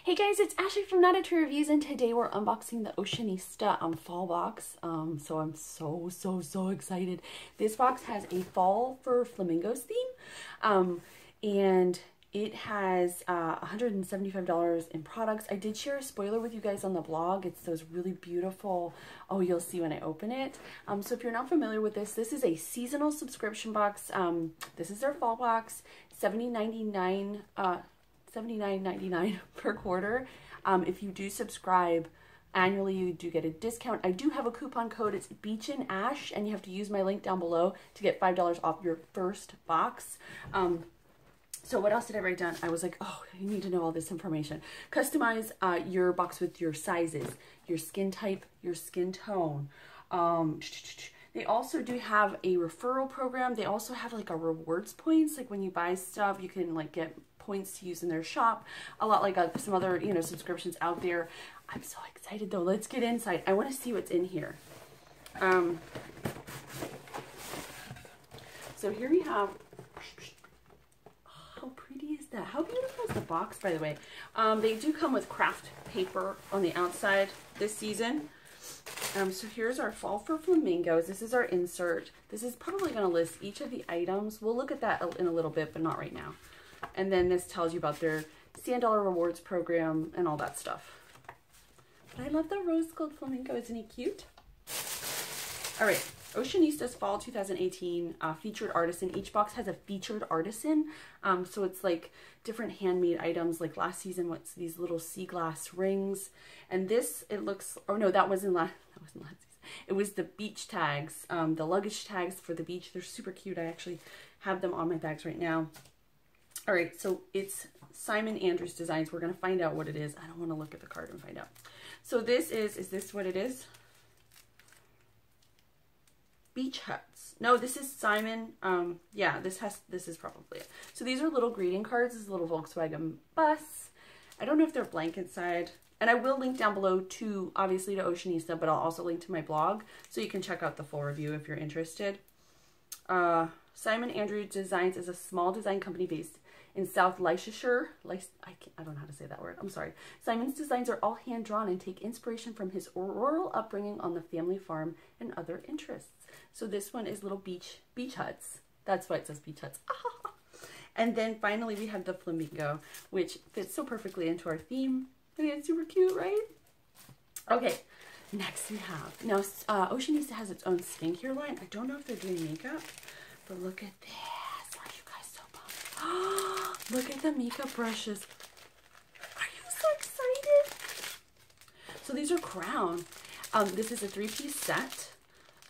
Hey guys, it's Ashley from Not a True Reviews, and today we're unboxing the Oceanista fall box. So I'm so excited. This box has a fall for flamingos theme, and it has $175 in products. I did share a spoiler with you guys on the blog. It's those really beautiful, oh, you'll see when I open it. So if you're not familiar with this, this is a seasonal subscription box. This is their fall box, $79.99 per quarter. If you do subscribe annually, you do get a discount. I do have a coupon code. It's Beach and Ash, and you have to use my link down below to get $5 off your first box. So what else did I write down? I was like, oh, you need to know all this information. Customize your box with your sizes, your skin type, your skin tone. They also do have a referral program. They also have like a rewards points. Like when you buy stuff, you can like get points to use in their shop. A lot like some other, you know, subscriptions out there. I'm so excited though. Let's get inside. I want to see what's in here. So here we have, how pretty is that? How beautiful is the box, by the way? They do come with craft paper on the outside this season. So here's our fall for flamingos. This is our insert. This is probably going to list each of the items. We'll look at that in a little bit, but not right now. And then this tells you about their $100 rewards program and all that stuff. But I love the rose gold flamingo. Isn't he cute? All right. Oceanista's Fall 2018 featured artisan. Each box has a featured artisan. So it's like different handmade items. Like last season, what's these little sea glass rings? And this, it looks, oh no, that wasn't last season. It was the beach tags, the luggage tags for the beach. They're super cute. I actually have them on my bags right now. All right, so it's Simon Andrews Designs. We're going to find out what it is. I don't want to look at the card and find out. So this is this what it is? Beach huts. No, this is Simon. Yeah, this is probably it. So these are little greeting cards. This is a little Volkswagen bus. I don't know if they're blank inside. And I will link down below to, obviously, to Oceanista, but I'll also link to my blog so you can check out the full review if you're interested. Simon Andrews Designs is a small design company based in South Leicestershire. I don't know how to say that word. I'm sorry. Simon's designs are all hand-drawn and take inspiration from his rural upbringing on the family farm and other interests. So this one is little beach huts. That's why it says beach huts. And then finally we have the flamingo, which fits so perfectly into our theme. I mean, it's super cute, right? Okay, next we have, now Oceanista has its own skincare line. I don't know if they're doing makeup, but look at this. Are you guys so pumped? Look at the makeup brushes. Are you so excited? So these are Crown. This is a 3-piece set.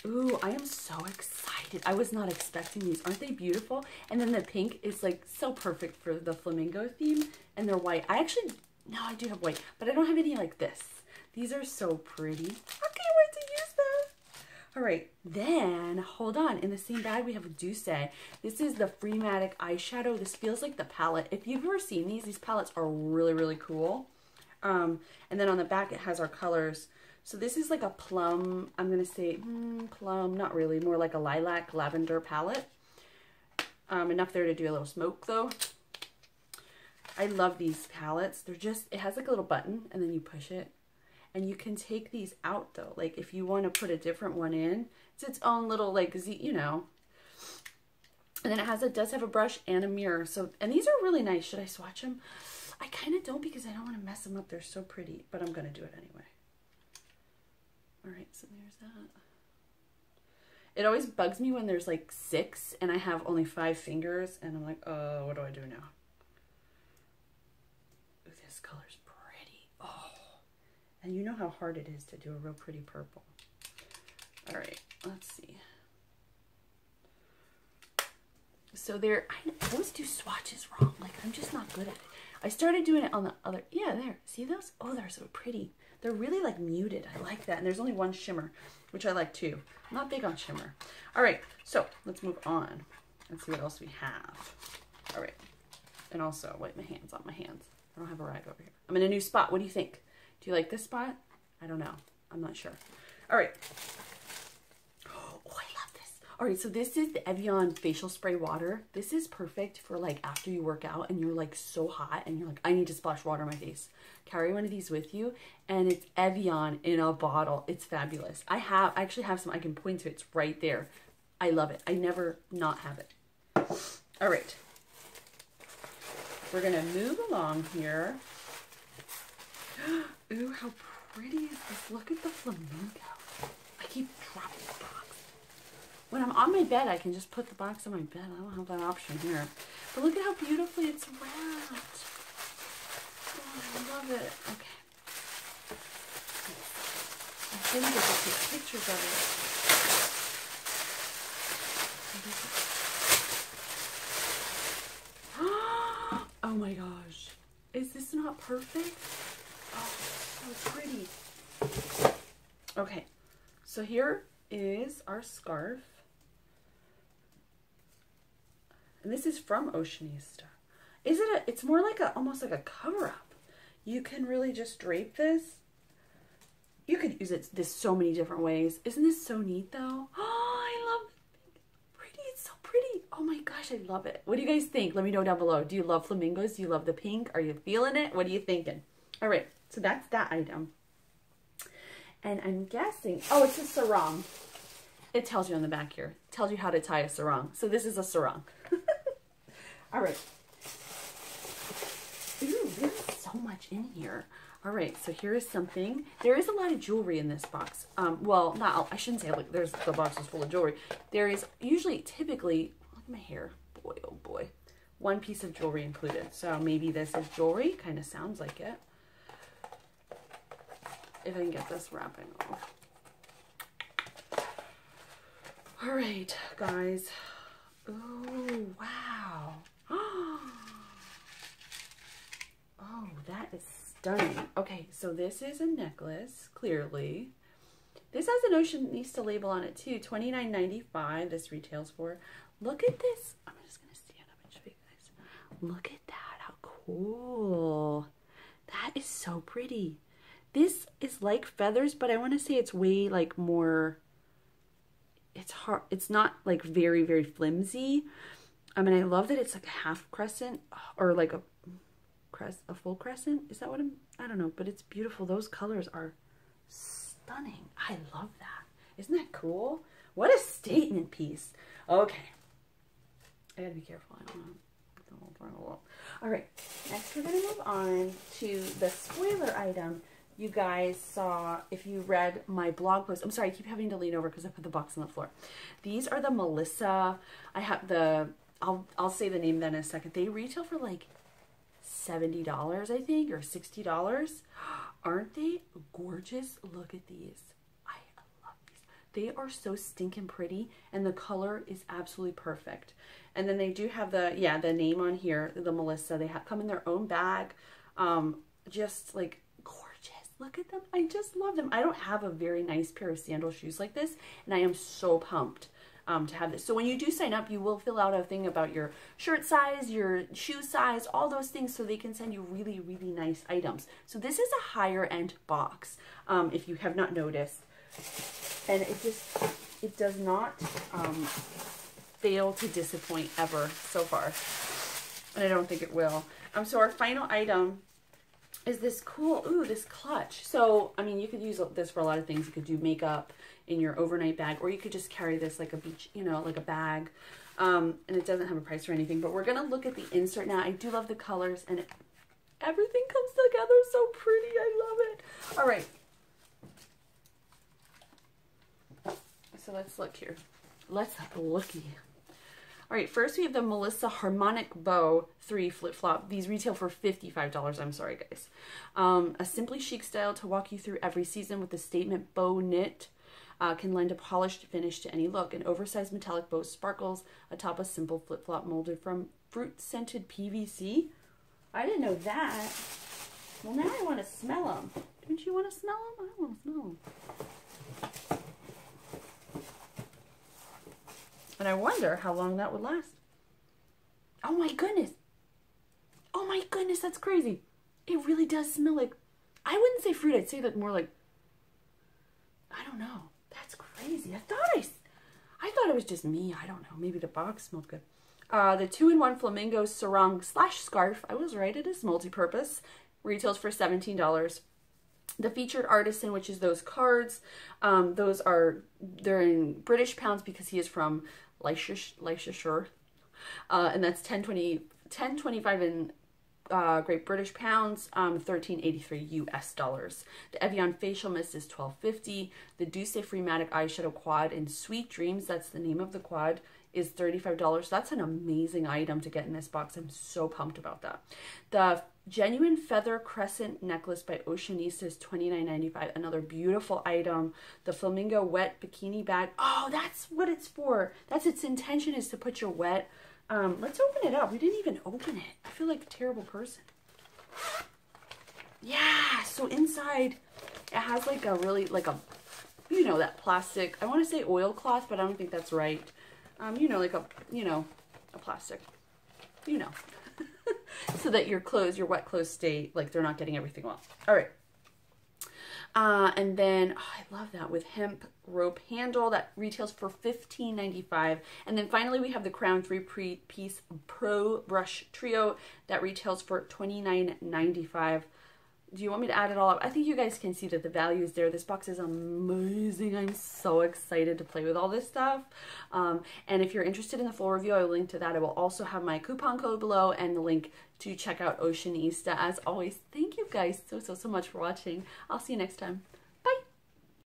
Ooh, I am so excited. I was not expecting these. Aren't they beautiful? And then the pink is like so perfect for the flamingo theme. And they're white. I do have white, but I don't have any like this. These are so pretty. I can't wait to use them. All right, then hold on. In the same bag, we have a Douce. This is the Freematic eyeshadow. This feels like the palette. If you've ever seen these palettes are really cool. And then on the back, it has our colors. So this is like a plum, I'm going to say plum, not really, more like a lilac lavender palette. Enough there to do a little smoke though. I love these palettes. They're just, it has like a little button and then you push it. And you can take these out though. Like if you want to put a different one in, it's its own little like, you know. And then it does have a brush and a mirror. So, and these are really nice. Should I swatch them? I kind of don't because I don't want to mess them up. They're so pretty, but I'm going to do it anyway. All right, so there's that. It always bugs me when there's like 6 and I have only 5 fingers and I'm like, oh, what do I do now? Ooh, this color's pretty. Oh, and you know how hard it is to do a real pretty purple. All right, let's see. So I always do swatches wrong. Like I'm just not good at it. I started doing it on the other, yeah, there. See those? Oh, they're so pretty. They're really like muted. I like that. And there's only one shimmer, which I like too. I'm not big on shimmer. All right, so let's move on. Let's see what else we have. All right. And also wipe my hands on my hands. I don't have a rag over here. I'm in a new spot. What do you think? Do you like this spot? I don't know. I'm not sure. All right. Oh, I love this. All right, so this is the Evian facial spray water. This is perfect for like after you work out and you're like so hot and you're like, I need to splash water on my face. Carry one of these with you, and it's Evian in a bottle. It's fabulous. I actually have some I can point to. It's right there. I love it. I never not have it. All right. We're gonna move along here. Ooh, how pretty is this? Look at the flamingo. I keep dropping the box. When I'm on my bed, I can just put the box on my bed. I don't have that option here. But look at how beautifully it's wrapped. Oh, I love it. Okay. I didn't get to take pictures of it. Oh my gosh. Is this not perfect? Oh, so pretty. Okay. So here is our scarf. And this is from Oceanista. It's more like almost like a cover-up. You can really just drape this. You could use this so many different ways. Isn't this so neat though? Oh, I love it. Pretty, it's so pretty. Oh my gosh, I love it. What do you guys think? Let me know down below. Do you love flamingos? Do you love the pink? Are you feeling it? What are you thinking? All right, so that's that item. And I'm guessing, oh, it's a sarong. It tells you on the back here. It tells you how to tie a sarong. So this is a sarong. All right. Ooh, there's so much in here. All right, so here is something. There is a lot of jewelry in this box. Well, I shouldn't say like the box is full of jewelry. There is typically, look at my hair. Boy, oh boy. One piece of jewelry included. So maybe this is jewelry. Kind of sounds like it. If I can get this wrapping off. All right, guys. Oh, wow. Oh, that is stunning. Okay, so this is a necklace, clearly. This has an Oceanista label on it too. $29.95 this retails for. Look at this. I'm just going to stand up and show you guys. Look at that. How cool. That is so pretty. This is like feathers, but I want to say it's way like more, it's hard. It's not like very, very flimsy. I mean, I love that it's like a half crescent or like a full crescent. Is that what I don't know, but it's beautiful. Those colors are stunning. I love that. Isn't that cool? What a statement piece. Okay. I gotta be careful. I don't know. All right. Next, we're gonna move on to the spoiler item. You guys saw, if you read my blog post, I'm sorry, I keep having to lean over because I put the box on the floor. These are the Melissa. I have I'll say the name then in a second. They retail for like $70, I think, or $60. Aren't they gorgeous? Look at these. I love these. They are so stinking pretty, and the color is absolutely perfect. And then they do have the name on here, the Melissa. They come in their own bag. Just like gorgeous. Look at them. I just love them. I don't have a very nice pair of sandal shoes like this, and I am so pumped to have this. So when you do sign up, you will fill out a thing about your shirt size, your shoe size, all those things, so they can send you really, really nice items. So this is a higher end box, if you have not noticed. And it does not fail to disappoint ever so far. And I don't think it will. So our final item is this cool, this clutch. So, I mean, you could use this for a lot of things. You could do makeup in your overnight bag, or you could just carry this like a beach, like a bag. And it doesn't have a price or anything, but we're going to look at the insert now. I do love the colors, and everything comes together so pretty. I love it. All right. So let's look here. Let's looky. All right, first we have the Melissa Harmonic Bow 3 flip-flop. These retail for $55. I'm sorry, guys. A simply chic style to walk you through every season with the statement bow knit. Can lend a polished finish to any look. An oversized metallic bow sparkles atop a simple flip-flop molded from fruit-scented PVC. I didn't know that. Well, now I want to smell them. Don't you want to smell them? I want to smell them. And I wonder how long that would last. Oh my goodness. Oh my goodness, that's crazy. It really does smell like, I wouldn't say fruit, I'd say that more like, I don't know. That's crazy. I thought it was just me. I don't know. Maybe the box smelled good. The 2-in-1 Flamingo Sarong / Scarf. I was right. It is multi-purpose. Retails for $17. The Featured Artisan, which is those cards. They're in British pounds because he is from Leicestershire. And that's $10.25 in Great British pounds, $13.83 US dollars. The Evian Facial Mist is $12.50. The Douce Freematic Eyeshadow Quad in Sweet Dreams, that's the name of the quad, is $35. That's an amazing item to get in this box. I'm so pumped about that. The Genuine Feather Crescent Necklace by Oceanista is $29.95. Another beautiful item. The Flamingo Wet Bikini Bag. Oh, that's what it's for. That's its intention, is to put your wet. Let's open it up. We didn't even open it. I feel like a terrible person. Yeah, so inside it has like a really, like a, you know, that plastic, I want to say oilcloth, but I don't think that's right. You know, like a, you know, a plastic, you know, so that your clothes, your wet clothes stay, like they're not getting everything off. All right. And then, oh, I love that, with hemp rope handle that retails for $15.95. And then finally we have the Crown 3-piece Pro Brush Trio that retails for $29.95. Do you want me to add it all up? I think you guys can see that the value is there. This box is amazing. I'm so excited to play with all this stuff. And if you're interested in the full review, I will link to that. I will also have my coupon code below and the link to check out Oceanista. As always, thank you guys so much for watching. I'll see you next time.